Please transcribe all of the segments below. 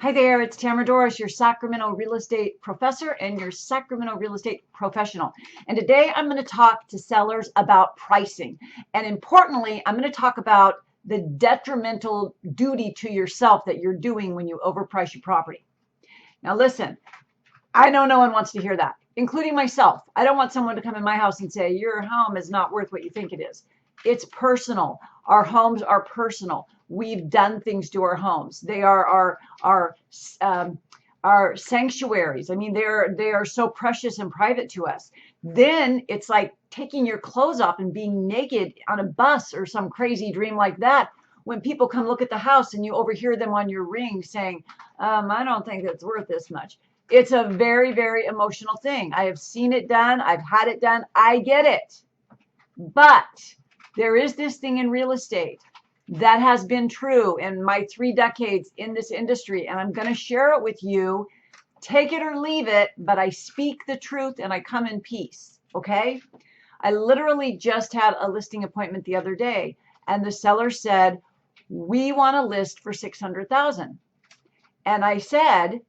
Hi there, it's Tamara Dorris, your Sacramento real estate professor and your Sacramento real estate professional. And today I'm going to talk to sellers about pricing. And importantly, I'm going to talk about the detrimental duty to yourself that you're doing when you overprice your property. Now listen, I know no one wants to hear that, including myself. I don't want someone to come in my house and say, your home is not worth what you think it is. It's personal. Our homes are personal. We've done things to our homes. They are our sanctuaries. I mean, they are so precious and private to us. Then it's like taking your clothes off and being naked on a bus or some crazy dream like that. When people come look at the house and you overhear them on your ring saying, I don't think it's worth this much. It's a very, very emotional thing. I have seen it done. I've had it done. I get it. But there is this thing in real estate that has been true in my 3 decades in this industry, and I'm going to share it with you. Take it or leave it, but I speak the truth and I come in peace, okay? I literally just had a listing appointment the other day, and the seller said, we want to list for $600,000. And I said,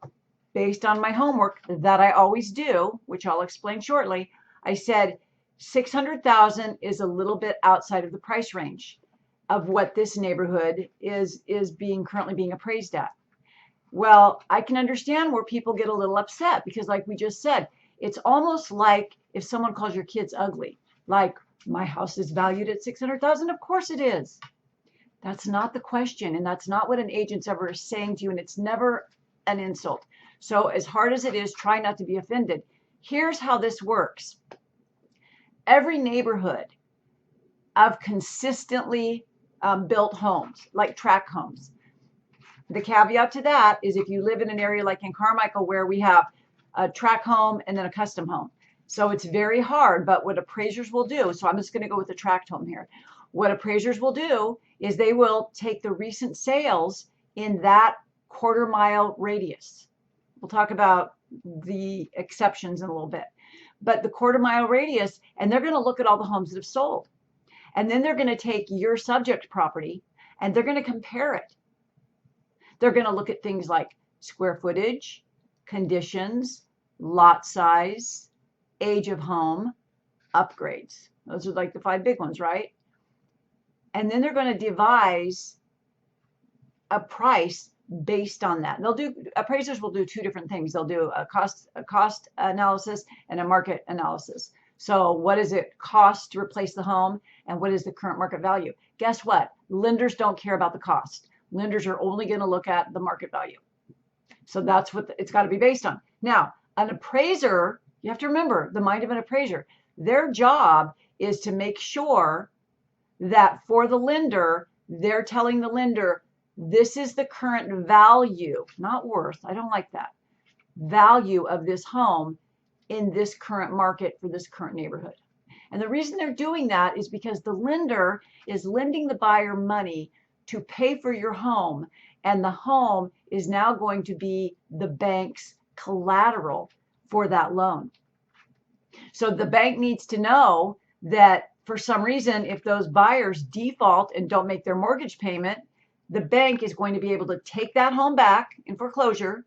based on my homework that I always do, which I'll explain shortly, I said, 600,000 is a little bit outside of the price range of what this neighborhood is currently being appraised at. Well, I can understand where people get a little upset because, like we just said, it's almost like if someone calls your kids ugly, like, my house is valued at 600,000. Of course it is. That's not the question, and that's not what an agent's ever saying to you, and it's never an insult. So as hard as it is, try not to be offended. Here's how this works. Every neighborhood of consistently built homes, like tract homes. The caveat to that is if you live in an area like in Carmichael where we have a tract home and then a custom home. So it's very hard, but what appraisers will do, so I'm just going to go with the tract home here. What appraisers will do is they will take the recent sales in that quarter-mile radius. We'll talk about the exceptions in a little bit. But the quarter-mile radius, and they're going to look at all the homes that have sold. And then they're going to take your subject property and they're going to compare it. They're going to look at things like square footage, conditions, lot size, age of home, upgrades. Those are like the 5 big ones, right? And then they're going to devise a price based on that. Appraisers will do 2 different things. They'll do a cost analysis and a market analysis. So what does it cost to replace the home and what is the current market value? Guess what? Lenders don't care about the cost. Lenders are only going to look at the market value. So that's what it's got to be based on. Now, an appraiser, you have to remember the mind of an appraiser. Their job is to make sure that for the lender, they're telling the lender, this is the current value, not worth. I don't like that. Value of this home in this current market for this current neighborhood. And the reason they're doing that is because the lender is lending the buyer money to pay for your home, and the home is now going to be the bank's collateral for that loan. So the bank needs to know that for some reason, if those buyers default and don't make their mortgage payment, the bank is going to be able to take that home back in foreclosure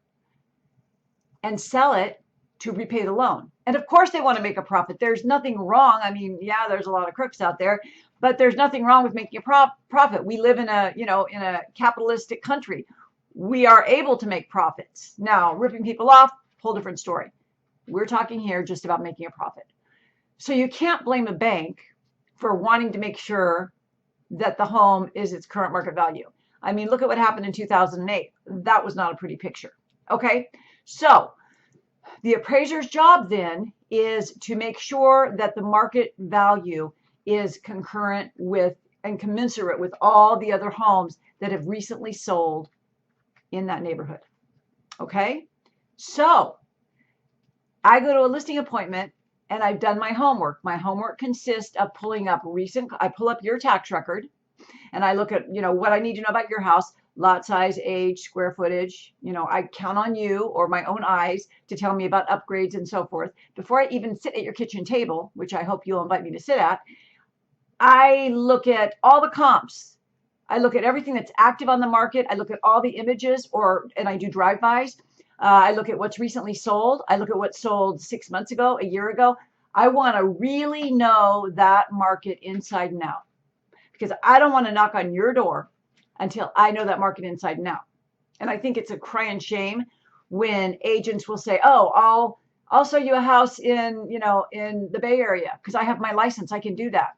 and sell it to repay the loan. And of course they want to make a profit. There's nothing wrong. I mean, yeah, there's a lot of crooks out there, but there's nothing wrong with making a profit. We live in a capitalistic country. We are able to make profits. Now, ripping people off, whole different story. We're talking here just about making a profit. So you can't blame a bank for wanting to make sure that the home is its current market value. I mean, look at what happened in 2008. That was not a pretty picture. Okay, so the appraiser's job then is to make sure that the market value is concurrent with and commensurate with all the other homes that have recently sold in that neighborhood. Okay, so I go to a listing appointment and I've done my homework. My homework consists of pulling up I pull up your tax record and I look at, what I need to know about your house, lot size, age, square footage. I count on you or my own eyes to tell me about upgrades and so forth. Before I even sit at your kitchen table, which I hope you'll invite me to sit at, I look at all the comps. I look at everything that's active on the market. I look at all the images, and I do drive-bys. I look at what's recently sold. I look at what sold 6 months ago, a year ago. I want to really know that market inside and out, because I don't want to knock on your door until I know that market inside and out. And I think it's a crying shame when agents will say, "Oh, I'll show you a house in the Bay Area because I have my license. I can do that."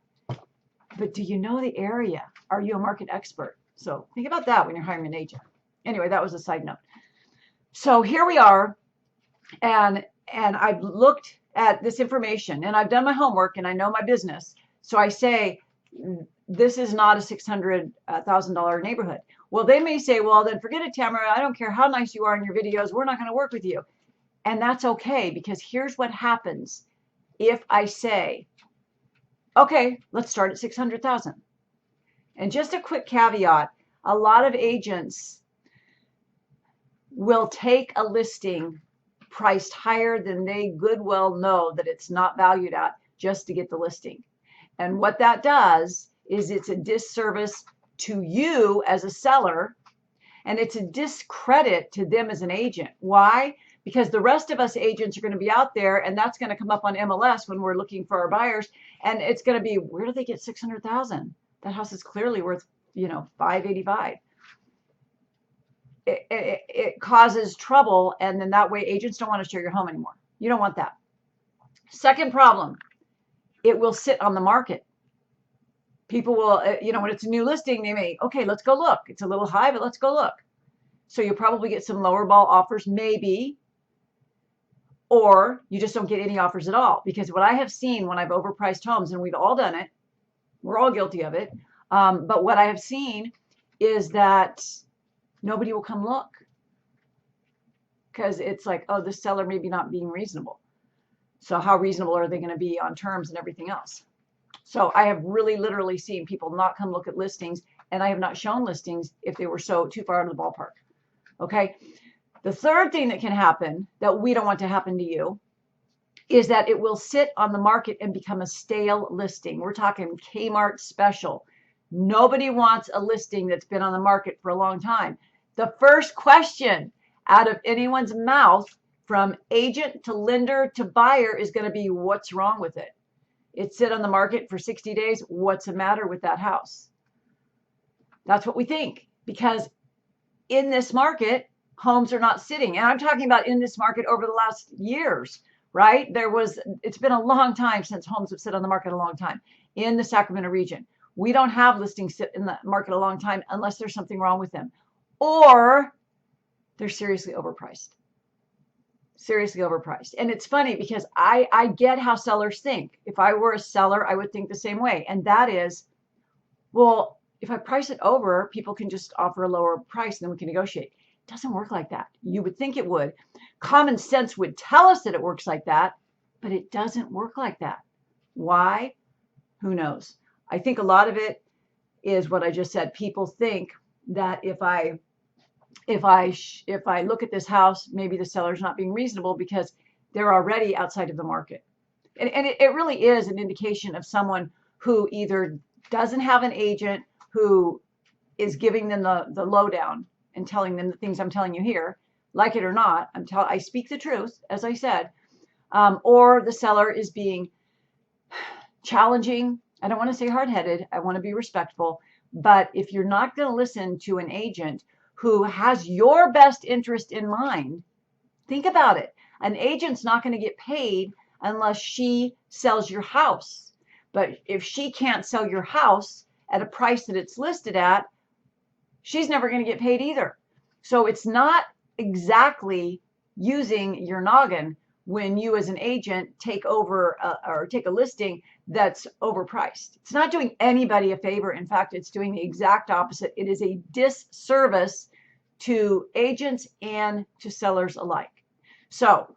But do you know the area? Are you a market expert? So think about that when you're hiring an agent. Anyway, that was a side note. So here we are, and I've looked at this information, and I've done my homework, and I know my business. So I say, this is not a $600,000 neighborhood. Well, they may say, well, then forget it, Tamara. I don't care how nice you are in your videos. We're not going to work with you. And that's okay, because here's what happens if I say, okay, let's start at 600,000. And just a quick caveat, a lot of agents will take a listing priced higher than they good well know that it's not valued at just to get the listing. And what that does is it's a disservice to you as a seller, and it's a discredit to them as an agent. Why? Because the rest of us agents are going to be out there, and that's going to come up on MLS when we're looking for our buyers, and it's going to be, where do they get 600,000? That house is clearly worth, 585. It causes trouble, and then that way agents don't want to share your home anymore. You don't want that. Second problem, it will sit on the market. People will, when it's a new listing, they may, okay, let's go look. It's a little high, but let's go look. So you'll probably get some lower ball offers, maybe, or you just don't get any offers at all. Because what I have seen when I've overpriced homes, and we've all done it, we're all guilty of it. But what I have seen is that nobody will come look, because it's like, oh, this seller maybe not being reasonable. So how reasonable are they going to be on terms and everything else? So I have really literally seen people not come look at listings, and I have not shown listings if they were so too far out of the ballpark. Okay. The third thing that can happen that we don't want to happen to you is that it will sit on the market and become a stale listing. We're talking Kmart special. Nobody wants a listing that's been on the market for a long time. The first question out of anyone's mouth, from agent to lender to buyer, is going to be, what's wrong with it? It sit on the market for 60 days. What's the matter with that house? That's what we think, because in this market, homes are not sitting. And I'm talking about in this market over the last years, right? It's been a long time since homes have sit on the market, a long time in the Sacramento region. We don't have listings sit in the market a long time unless there's something wrong with them, or they're seriously overpriced. Seriously overpriced. And it's funny because I get how sellers think. If I were a seller, I would think the same way. And that is, well, if I price it over, people can just offer a lower price and then we can negotiate. It doesn't work like that. You would think it would. Common sense would tell us that it works like that, but it doesn't work like that. Why? Who knows? I think a lot of it is what I just said. People think that if I look at this house, maybe the seller's not being reasonable because they're already outside of the market. And it really is an indication of someone who either doesn't have an agent who is giving them the lowdown and telling them the things I'm telling you here, like it or not, I speak the truth, as I said, or the seller is being challenging. I don't want to say hard-headed. I want to be respectful. But if you're not going to listen to an agent who has your best interest in mind, think about it. An agent's not going to get paid unless she sells your house. But if she can't sell your house at a price that it's listed at, she's never going to get paid either. So it's not exactly using your noggin when you as an agent take over or take a listing that's overpriced. It's not doing anybody a favor. In fact, it's doing the exact opposite. It is a disservice to agents and to sellers alike. So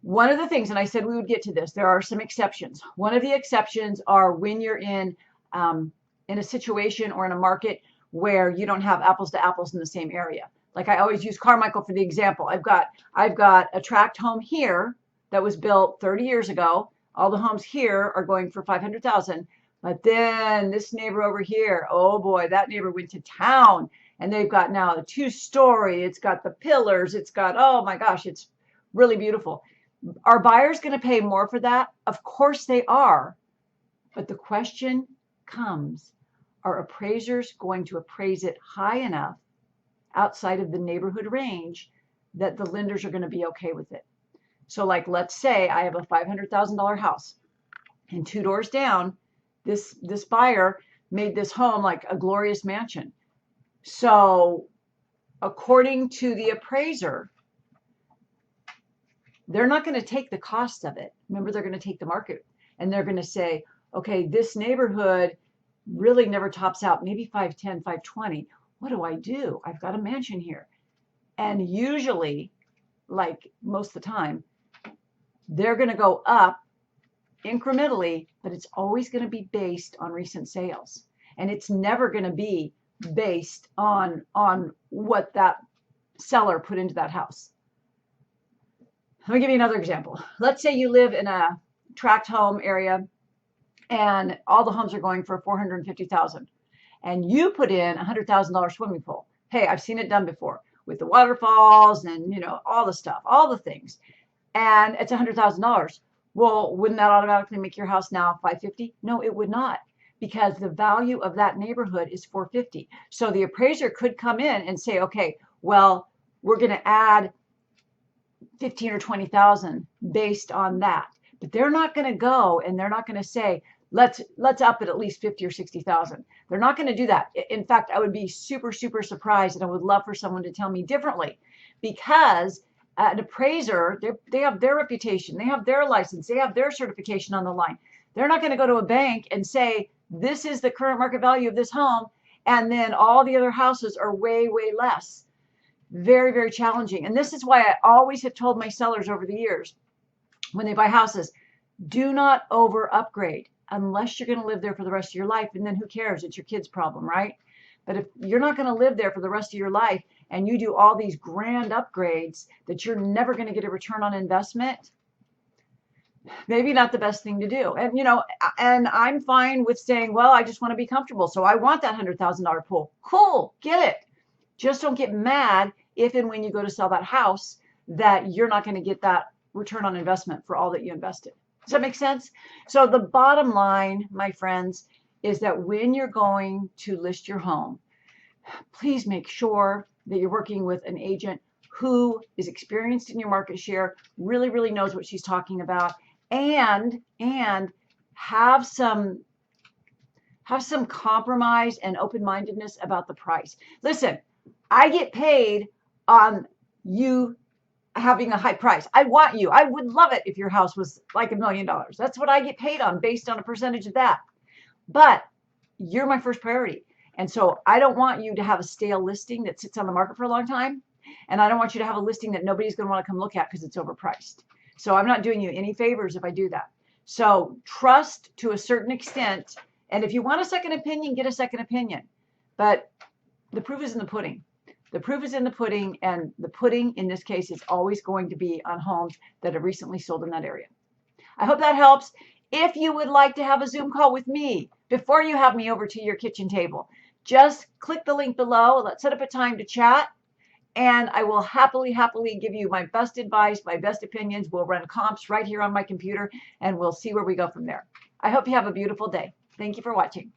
one of the things, and I said we would get to this, there are some exceptions. One of the exceptions are when you're in a situation or in a market where you don't have apples to apples in the same area. Like I always use Carmichael for the example. I've got a tract home here that was built 30 years ago. All the homes here are going for $500,000, But then this neighbor over here, oh boy, that neighbor went to town, and they've got now a 2-story. It's got the pillars. It's got, oh my gosh, it's really beautiful. Are buyers going to pay more for that? Of course they are. But the question comes, are appraisers going to appraise it high enough outside of the neighborhood range that the lenders are going to be okay with it? So like, let's say I have a $500,000 house, and 2 doors down, this buyer made this home like a glorious mansion. So according to the appraiser, they're not going to take the cost of it. Remember, they're going to take the market, and they're going to say, okay, this neighborhood really never tops out, maybe 510, 520. What do I do? I've got a mansion here. And usually, like most of the time, they're going to go up incrementally, but it's always going to be based on recent sales. And it's never going to be based on what that seller put into that house. Let me give you another example. Let's say you live in a tract home area and all the homes are going for $450,000, and you put in $100,000 swimming pool. Hey, I've seen it done before with the waterfalls and, you know, all the stuff, all the things. And it's $100,000. Well, wouldn't that automatically make your house now $550,000? No, it would not, because the value of that neighborhood is $450,000. So the appraiser could come in and say, okay, well, we're going to add $15,000 or $20,000 based on that. But they're not going to go and they're not going to say, let's up it at least $50,000 or $60,000. They're not going to do that. In fact, I would be super, super surprised, and I would love for someone to tell me differently, because an appraiser, they have their reputation, they have their license, they have their certification on the line. They're not going to go to a bank and say, this is the current market value of this home, and then all the other houses are way, way less. Very, very challenging. And this is why I always have told my sellers over the years, when they buy houses, do not over upgrade unless you're going to live there for the rest of your life. And then who cares? It's your kid's problem, right? But if you're not going to live there for the rest of your life and you do all these grand upgrades that you're never going to get a return on investment, maybe not the best thing to do. And, you know, and I'm fine with saying, well, I just want to be comfortable, so I want that $100,000 pool. Cool, get it. Just don't get mad if and when you go to sell that house that you're not going to get that return on investment for all that you invested. Does that make sense? So the bottom line, my friends, is that when you're going to list your home, please make sure that you're working with an agent who is experienced in your market share, really, really knows what she's talking about, and have some compromise and open-mindedness about the price. Listen, I get paid on you having a high price. I want you. I would love it if your house was like $1 million. That's what I get paid on, based on a percentage of that. But you're my first priority. And so I don't want you to have a stale listing that sits on the market for a long time. And I don't want you to have a listing that nobody's going to want to come look at because it's overpriced. So I'm not doing you any favors if I do that. So trust to a certain extent. And if you want a second opinion, get a second opinion. But the proof is in the pudding. The proof is in the pudding, and the pudding in this case is always going to be on homes that have recently sold in that area. I hope that helps. If you would like to have a Zoom call with me before you have me over to your kitchen table, just click the link below. Let's set up a time to chat, and I will happily give you my best advice, my best opinions. We'll run comps right here on my computer, and we'll see where we go from there. I hope you have a beautiful day. Thank you for watching.